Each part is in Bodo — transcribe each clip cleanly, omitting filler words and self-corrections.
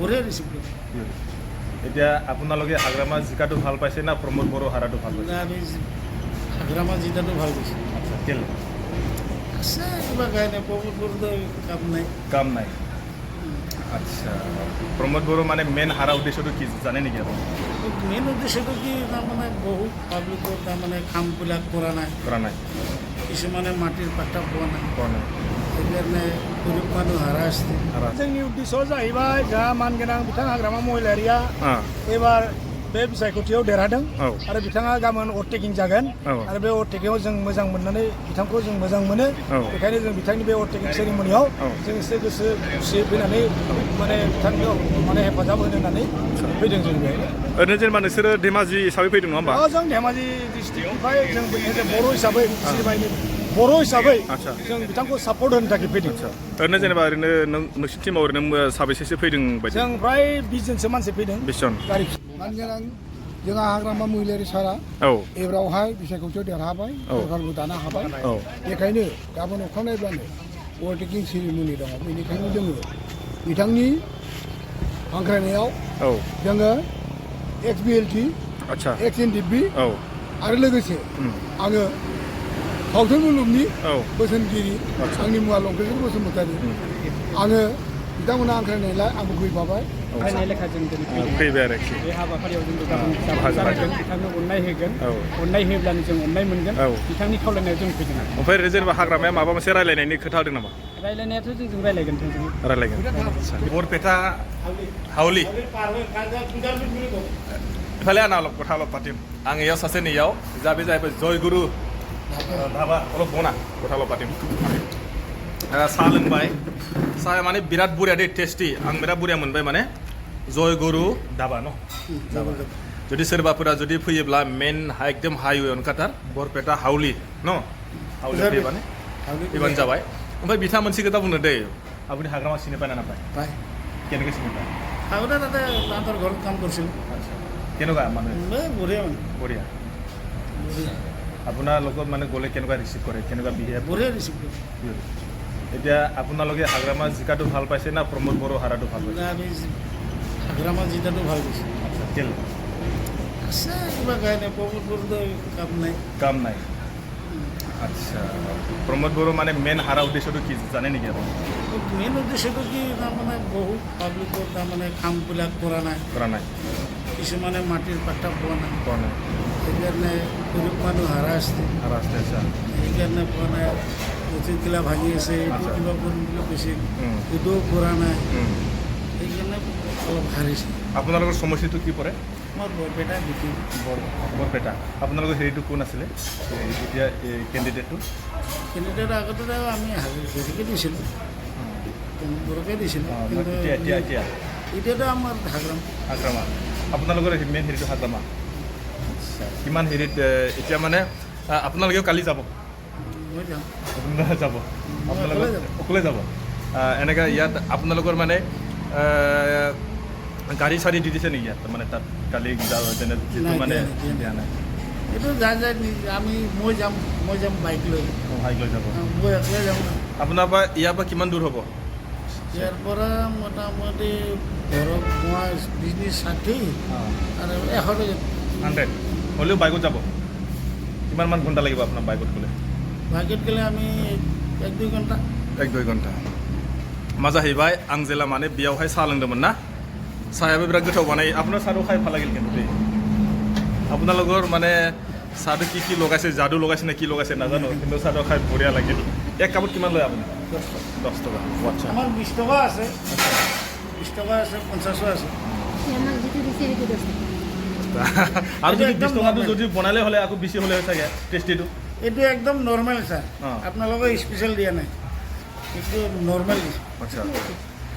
বঢ়িয়া ৰিচিভ কৰিছে। এতিয়া আপোনালোকে হাগ্ৰামা জিকাটো ভাল পাইছে না প্ৰমোদ বড়ো হাৰাটো ভাল পাইছে? আমি হাগ্ৰামা জিতাটো ভাল পাইছোঁ। আচ্ছা, কেলে? আছে কিবা কাৰণে প্ৰমোদ বড়োতো কাম নাই। কাম নাই। আচ্ছা, প্ৰমোদ বড়ো মানে মেইন হাৰা উদ্দেশ্যটো কি জানে নেকি আপুনি? মেইন উদ্দেশ্যটো কি তাৰমানে বহু পাব্লিকৰ তাৰমানে কামবিলাক কৰা নাই, কিছুমানে মাটিৰ পাট্টা পোৱা নাই, সেইকাৰণে गरिब মানুহ हारास्ते। जोंनि उद्देश्यआ जाहैबाय जोंहा मानगोनां बिथां हाग्रामा महिलारिया एबार बे बिसायख'थियाव देरहादों आरो बिथाङा गाबोन अभारटेकिं जागोन आरो बे अभारटेकिंआव जों मोजां मोननानै बिथांखौ जों मोजां मोनो। बेखायनो जों बिथांनि बे अभारटेकिं सेरेमनियाव जों एसे गोसो खुसियै फैनानै माने बिथांखौ माने हेफाजाब होनो होननानै फैदों जों बेहाय। ओरैनो जेनेबा नोंसोरो धेमाजि हिसाबै फैदों नङा होमबा? जों धेमाजि डिस्ट्रिक्टनिफ्राय जों बर' हिसाबै बर' हिसाबै जों बिथांखौ सापर्ट होनो थाखाय फैदों। ओरैनो जेनेबा ओरैनो नोंसिनि टिमाव ओरैनो साबेसेसो फैदों बायदि? जों फ्राय 20 जनसो मानसि फैदों। 20 जन। मानगोनां जोंहा हाग्रामा महिलारि सारा एबारावहाय बिसायख'थियाव देरहाबाय, सरकारबो दानो हाबाय। बेखायनो गाबोन अखानायब्लानो अभारटेकिं सेरेमनि दङ। बेनिखायनो जोङो बिथांनि हांख्रायनायाव जोङो एक्स-BLT, एक्स-NDP आरो लोगोसे आङो फावथेन मुलुगनि बोसोनगिरि आंनि मुङा लंकेश्वर बसुमतारी। आङो बिथांमोना हांख्रायनायलाय आंबो फैफाबाय। फरायनाय लेखा जों फैबाय आरोखि बे हाबाफारियाव जों गाबोन बिथांनो अननाय होगोन। अननाय होब्लानो जों अननाय मोनगोन। बिथांनि खावलायनायाव जों फैदों। ओमफ्राय जेनेबा हाग्रामाया माबा मोनसे रायलायनायनि खोथा होदों नामा? रायलायनायाथ' जों रायलायगोन। बरपेटा हावलि इफाले आंना কথা অলপ পাতিম। आं इयाव सासे नैयाव बे जाहैबाय जयगुरु धाबा অলপ बना কথা অলপ पातिम। साहा लोंबाय, साहा माने बिराद बरिया दे टेस्टि। आं बिराद बरिया मोनबाय माने जयगुरु धाबा न जुदि सोरबाफोरा जुदि फैयोब्ला मेन एकदम हाइवे ओंखारथार बरपेटा हावलि न हावलि फैबानो फैबानो जाबाय। ओमफ्राय बिथाङा मोनसे खोथा बुंनो दे, আপুনি हाग्रामा চিনি পায় না নাপায়? পায়। কেনেকৈ চিনি পায়? আগতে তাতে তাহাঁতৰ ঘৰত কাম কৰিছিলোঁ। কেনেকুৱা মানে? বঢ়িয়া মানে বঢ়িয়া। আপোনাৰ লগত মানে গ'লে কেনেকুৱা ৰিচিভ কৰে, কেনেকুৱা বিহেভ? বঢ়িয়া ৰিচিভ কৰিছে। এতিয়া আপোনালোকে হাগ্ৰামা জিকাটো ভাল পাইছে না প্ৰমোদ বড়ো হাৰাটো ভাল পাইছে? আমি হাগ্ৰামা জিতাটো ভাল পাইছোঁ। আচ্ছা, কেলে? আছে কিবা কাৰণে প্ৰমোদ বড়োতো কাম নাই। কাম নাই। আচ্ছা, প্ৰমোদ বড়ো মানে মেইন হাৰা উদ্দেশ্যটো কি জানে নেকি আপুনি? মেইন উদ্দেশ্যটো কি তাৰমানে বহু পাব্লিকৰ তাৰমানে কামবিলাক কৰা নাই, কিছুমানে মাটিৰ পাট্টা পোৱা নাই, সেইকাৰণে गरिब মানুহ हारास्ते। সেইকাৰণে পোৱা নাই। মছজিদগিলা ভাঙি আছে, এইটো কিবা কৰিম বুলি কৈছে, এইটোও কৰা নাই, সেইকাৰণে অলপ হাৰিছে। আপোনালোকৰ সমষ্টিটো কি পৰে? মই বৰপেটা ডিপি। বৰপেটা। আপোনালোকৰ হেৰিটো কোন আছিলে এতিয়া কেণ্ডিডেটটো? কেণ্ডিডেট আগতে আমি হেৰিকে দিছিলোঁ, বড়োকে দিছিলোঁ, কিন্তু এতিয়াতো আমাৰ হাগ্ৰামা। আপোনালোকৰ মেইন হেৰিটো হাগ্ৰামা। আচ্ছা, কিমান হেৰিত এতিয়া মানে আপোনালোকেও কালি যাব? মই যাম। আপোনালোকে যাব? আপোনালোকে অকলে যাব? এনেকৈ ইয়াত আপোনালোকৰ মানে গাড়ী চাড়ী দি দিছে নেকি ইয়াত? মানে তাত কালি মানে দিয়া নাই? এইটো যায় মই যাম বাইক লৈ। বাইক লৈ যাব? মই একলাই যাম। আপোনাৰ পৰা ইয়াৰ পৰা কিমান দূৰ হ'ব? ইয়াৰ পৰা মোটামুটি ধৰক মই 60 আৰু 100 হ'লেও বাইকত যাব? কিমানমান ঘণ্টা লাগিব আপোনাৰ বাইকত গ'লে? বাইকত gele আমি 1-2 ঘন্টা। 1-2 ঘন্টা। मा जाहैबाय आं जेला माने बेयावहाय साहा लोंदोंमोन ना, साहायाबो बिराद गोथाव बानायो। আপোনাৰ চাহটো খাই ভাল লাগিল কিন্তু দেই। আপোনালোকৰ মানে চাহটো কি লগাইছে, যাদু লগাইছে নে কি লগাইছে নাজানো, কিন্তু চাহটো খাই বঢ়িয়া লাগিল। এক কাপত কিমান লয় আপুনি? 10 টকা। আচ্ছা, আমাৰ 20 টকা আছে, 20 টকা আছে, 50 আছে। আৰু যদি 20 টকাটো যদি বনালে হ'লে আকৌ বেছি হ'লে হয় চাগে টেষ্টিটো? এইটো একদম নৰ্মেল চাহ, আপোনালোকে স্পেচিয়েল দিয়া নাই, এইটো নৰ্মেল। আচ্ছা,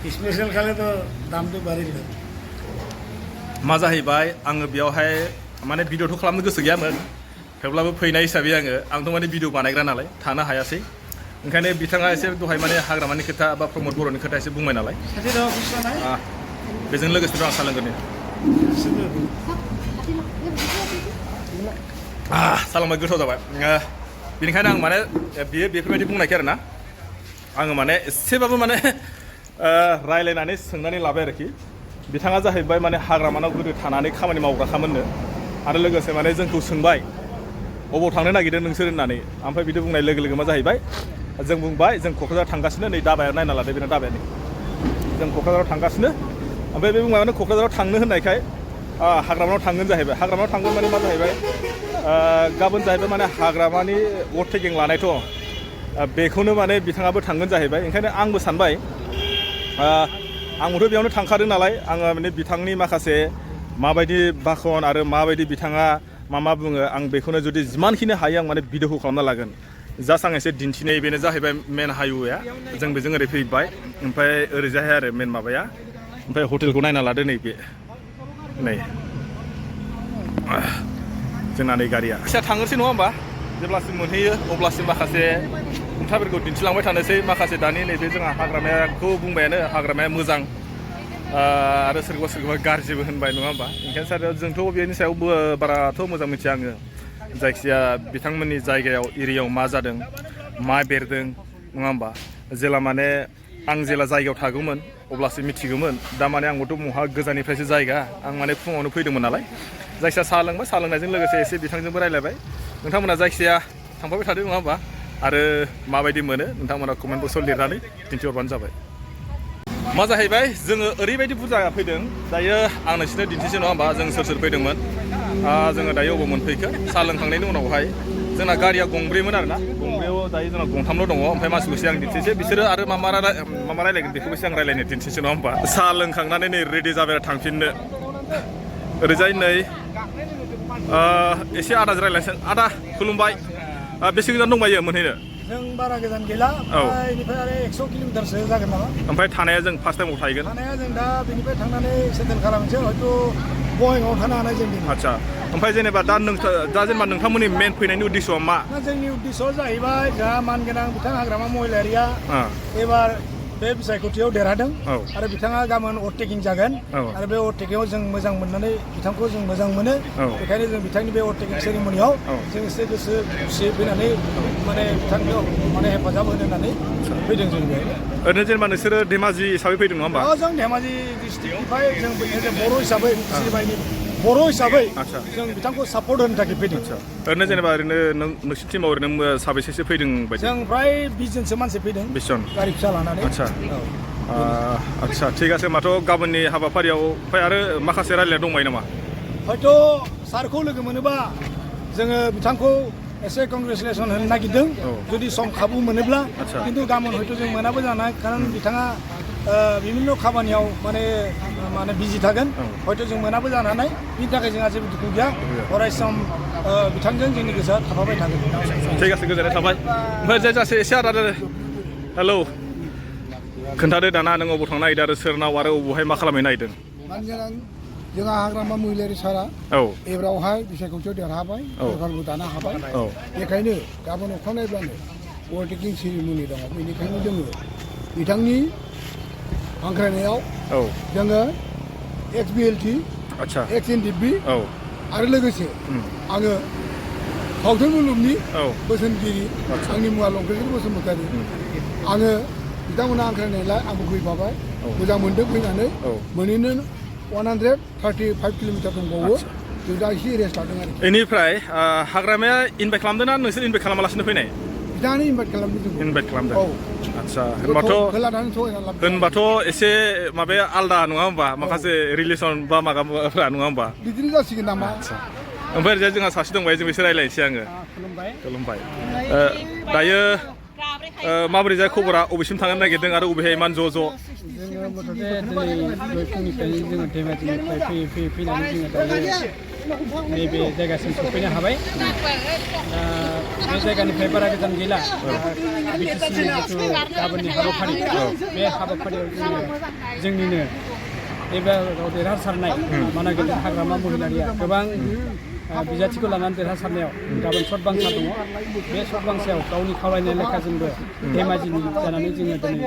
स्पेशल खाले तो दाम तो बारी है। मा जाहैबाय आङो बेयावहाय माने भिडिअ'थ' खालामनो गोसो गैयामोन, थेवब्लाबो फैनाय हिसाबै आंथ' माने भिडिअ' बानायग्रा नालाय थानो हायासै। ओंखायनो बिथाङा एसे दहाय माने हाग्रामानि खोथा बा प्रमोद बर'नि खोथा एसे बुंबाय नालाय, बेजों लोगोसे आं साहा लोंगोन। साहा लोंबाय गोथाव जाबाय। बेनिखायनो आं माने बेफोरबायदि बुंनायखाय आरोना आङो माने एसेबाबो माने रायलायनानै सोंनानै लाबाय आरोखि। बिथाङा जाहैबाय माने हाग्रामानाव गोदो थानानै खामानि मावग्राखामोननो आरो लोगोसे माने जोंखौ सोंबाय अबाव थांनो नागिरदों नोंसोर होननानै ओमफ्राय बिदि बुंनाय लोगो लोगो मा जाहैबाय जों बुंबाय जों क'क्राझार थांगासिनो नै दाबाया नायना लादो बेना दाबायानो जों क'क्राझाराव थांगासिनो ओमफ्राय बे बुंबाय माने क'क्राझाराव थांनो होननायखाय हाग्रामायाव थांगोन जाहैबाय हाग्रामायाव थांगोन माने मा जाहैबाय गाबोन जाहैबाय माने हाग्रामानि अभारटेकिं लानायथ' बेखौनो माने बिथाङाबो थांगोन जाहैबाय ओंखायनो आंबो सानबाय आंबोथ' बेयावनो थांखादों नालाय आङो माने बिथांनि माखासे माबायदि भाषण आरो माबायदि बिथाङा मा बुङो आं बेखौनो जुदि जिमानखिनि हायो आं माने भिडिअखौ खालामना लागोन जास्ट आं एसे दिन्थिनाय बेनो जाहैबाय मेन हाइवेआ जों बेजों ओरै फैबाय ओमफ्राय ओरैजाय आरो मेन माबाया ओमफ्राय हटेलखौ नायना लादो नैबे नै जोंना नै गारिया फिसा थांनोसै नङा होमबा जेब्लासिम मोनहैयो अब्लासिम माखासे नुथायफोरखौ दिन्थिलांबाय थानोसै माखासे दानि नैबे जोंहा हाग्रामाखौ बुंबायानो हाग्रामाया मोजां आरो सोरखौबा गाज्रिबो होनबाय नङा होमबा ओंखायनो सार जोंथ' बेनि सायाव बाराथ' मोजां मिथिया आङो जायखिजाया बिथांमोननि जायगायाव एरियायाव मा जादों मा बेरदों नङा होमबा जेला माने आं जेला जायगायाव थागौमोन अब्लासो मिथिगौमोन दा माने आंबोथ' महा गोजाननिफ्रायसो जायगा आं माने फुङावनो फैदोंमोन नालाय जायखिया साहा लोंबाय साहा लोंनायजों लोगोसे एसे बिथांजोंबो रायज्लायबाय नोंथांमोना जायखिजाया थांफाबाय थादों नङा होमबा आरो माबायदि मोनो नोंथांमोना कमेन्ट बक्सआव लिरनानै दिन्थिहरबानो जाबाय मा जाहैबाय जोङो ओरैबायदि बुरजा फैदों दायो आं नोंसोरनो दिन्थिसै नङा होमबा जों सोर फैदोंमोन जोङो दायो अबाव मोनफैखो साहा लोंखांनायनि उनावहाय जोंना गारिया गंब्रैमोन आरोना गंब्रैयाव दायो जोंना गंथामल' दङ ओमफ्राय मानसिखौसो आं दिन्थिसै बिसोरो आरो मा रायलायगोन बेखौबोसो आं रायलायनो दिन्थिसै नङा होमबा साहा लोंखांनानै नै रेडि जाबाय थांफिननो ओरैजाय नै एसे आदा रायलायनोसै आदा खुलुमबाय बेसे गोजान दंबायो मोनहैनो जों बारा गोजान गैला बेनिफ्राय आरो 100 किल'मिटारसो जागोन नामा ओमफ्राय थानाया जों फार्स्ट टाइमाव थाहैगोन थानाया जों दा बेनिफ्राय थांनानै सेटेल खालामनोसै हयथ' बङाइगावआव थानो हानाय जों आदसा ओमफ्राय जेनेबा दा जेनेबा नोंथांमोननि मेन फैनायनि उद्देশ্যआ मा जोंनि उद्देশ্যआ जाहैबाय जोंहा मानगोनां बिथां हाग्रामा महिलारिया एबार बे बिसायख'थियाव देरहादों आरो बिथाङा गाबोन अभारटेकिं जागोन आरो बे अभारटेकिंआव जों मोजां मोननानै बिथांखौ जों मोजां मोनो बेखायनो जों बिथांनि बे अभारटेकिं सेरेमनियाव जों एसे गोसो खुसियै फैनानै माने बिथांखौ माने हेफाजाब होनो होननानै फैदों जों बेहाय ओरैनो जेनेबा नोंसोरो धेमाजि हिसाबै फैदों नङा होमबा जों धेमाजि डिस्ट्रिक्टनिफ्राय जों बर' हिसाबै बर' हिसाबै जों बिथांखौ सापर्ट होनो थाखाय फैदों ओरैनो जेनेबा ओरैनो नोंसिनि टिमाव ओरैनो साबेसेसो फैदों बायदि जों फ्राय 20 जनसो मानसि फैदों 20 जन गारि फिसा लानानै आदसा थिग আছে माथ' गाबोननि हाबाफारियाव ओमफ्राय आरो माखासे रायलायनाय दंबायो नामा हयथ' सारखौ लोगो मोनोबा जोङो बिथांखौ एसे कंग्रेचुलेसन होनो नागिरदों जुदि सम खाबु मोनोब्ला खिन्थु गाबोन हयथ' जों मोनाबो जानाय खारन बिथाङा बिभिन्न खामानियाव माने बिजि थागोन हयथ' जों मोनाबो जानो हानाय बिनि थाखाय जोंहा जेबो दुखु गैया अराय सम बिथांजों जोंनि गोसोआ थाफाबाय थागोन थिग আছে गोजोननाय थाबाय ओमफ्राय जायजासे एसे आदा हेलौ खोन्थादो दाना नों अबाव थांनो नागिरदों आरो सोरनाव आरो अबावहाय मा खालामहैनो नागिरदों मानगोनां जोंहा हाग्रामा महिलारि सारा एबारावहाय बिसायख'थियाव देरहाबाय सरकारबो दानो हाबाय बेखायनो गाबोन अखानायब्लानो अभारटेकिं सेरेमनि दङ बेनिखायनो जोङो बिथांनि हांख्रायनायाव जोङो XBLT XNDP आरो लोगोसे आङो सावथुन मुलुगनि बोसोनगिरि आंनि मुङा लंकेश्वर बसुमतारी आङो बिथांमोना हांख्रायनायलाय आंबो फैफाबाय मोजां मोनदों फैनानै मोनहैनो 135 किल'मिटार दंबावो जों दा एसे रेस्ट लादों आरो बेनिफ्राय हाग्रामाया इनभाइट खालामदों ना नोंसोर इनभाइट खालामालासिनो फैनाय बिथाङानो इनभाइट खालामदों इनभाइट खालामदों आदसा होनबाथ' एसे माबाया आलदा नङा होमबा माखासे रिलेसन बा माबाफोरा नङा होमबा बिदिनो जासिगोन नामा ओमफ्राय जोंहा सासे दंबाय जों बिसोर रायज्लायनोसै आङो खुलुमबाय दायो माबोरै जाय खबरा अबेसिम थांनो नागिरदों आरो अबेहाय इमान ज' जोङो मथथे दिनै दहाय फुंनिफ्रायनो जोङो धेमाजिनिफ्राय फैनानै जोङो दायो नैबे जायगासिम सफैनो हाबाय बे जायगानिफ्राय बारा गोजान गैला BTC जिथु गाबोननि हाबाफारि बे हाबाफारियाव जोंनिनो एबाराव देरहासारनाय मानागिरि हाग्रामा महिलारिया गोबां बिजाथिखौ लानानै देरहासारनायाव गाबोन सर्ट बांसा दङ बे सर्ट बांसायाव गावनि खावलायनाय लेखाजोंबो धेमाजिनि जानानै जोङो दिनै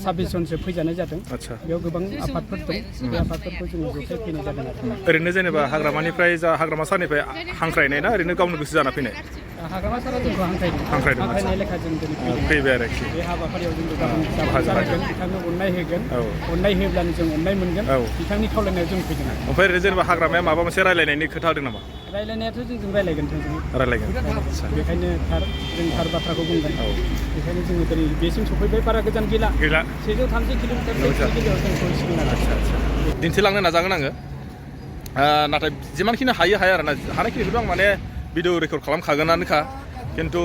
26 जनसो फैजानाय जादों बेयाव गोबां आफादफोर दं बे आफादफोरखौ जोङो जथाय फैनाय जादों आरो ओरैनो जेनेबा हाग्रामानिफ्राय हाग्रामा सारनिफ्राय हांख्रायनाय ना ओरैनो गावनो गोसो जाना फैनाय हाग्रामा सारा जोंखौ हांख्रायनाय लेखा जों दिनै फैबाय आरोखि बे हाबाफारियाव जों जागोन बिथांनो अननाय होगोन अननाय होब्लानो जों अननाय मोनगोन बिथांनि खावलायनायाव जों फैदों ओमफ्राय जेनेबा हाग्रामाया माबा मोनसे रायलायनायनि खोथा होदों नामा रायलायनायाथ' जों रायलायगोन रायलायगोन बेखायनो जों थार बाथ्राखौ बुंगोन बेखायनो जोङो दिनै बेसिम सफैबाय बारा गोजान गैला 130 किल'मिटारनि गेजेराव जों सहैसिगोन आरो दिन्थिलांनो नाजागोन आङो नाथाय जिमानखिनि हायो हाया आरोना हानायखिनिखौथ' आं माने भिडिअ रेकर्ड खालामखागोनानोखा खिन्थु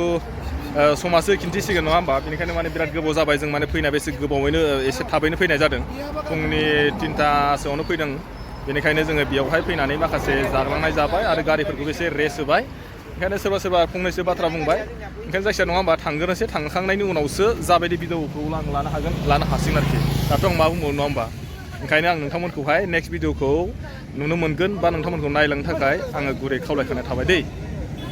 समासो खिन्थिसिगोन नङा होमबा बेनिखायनो माने बिराद गोबाव जाबाय जों माने फैनाया एसे गोबावैनो एसे थाबैनो फैनाय जादों फुंनि 3टासोआवनो फैदों बेनिखायनो जोङो बेयावहाय फैनानै माखासे जाग्लांनाय जाबाय आरो गारिफोरखौबो एसे रेस्ट होबाय ओंखायनो सोरबा सोरबा फंनैसो बाथ्रा बुंबाय ओंखायनो जायखिया नङा होमबा थांग्रोनोसै थांखांनायनि उनावसो जाबायदि भिडिअखौ आं लानो हासिगोन आरोखि दाथ' आं मा बुंबावो नङा होमबा ओंखायनो आं नोंथांमोनखौहाय नेक्स्ट भिडिअखौ नुनो मोनगोन बा नोंथांमोनखौ नायलांनो थाखाय आङो गुरै खावलायखानाय थाबाय दै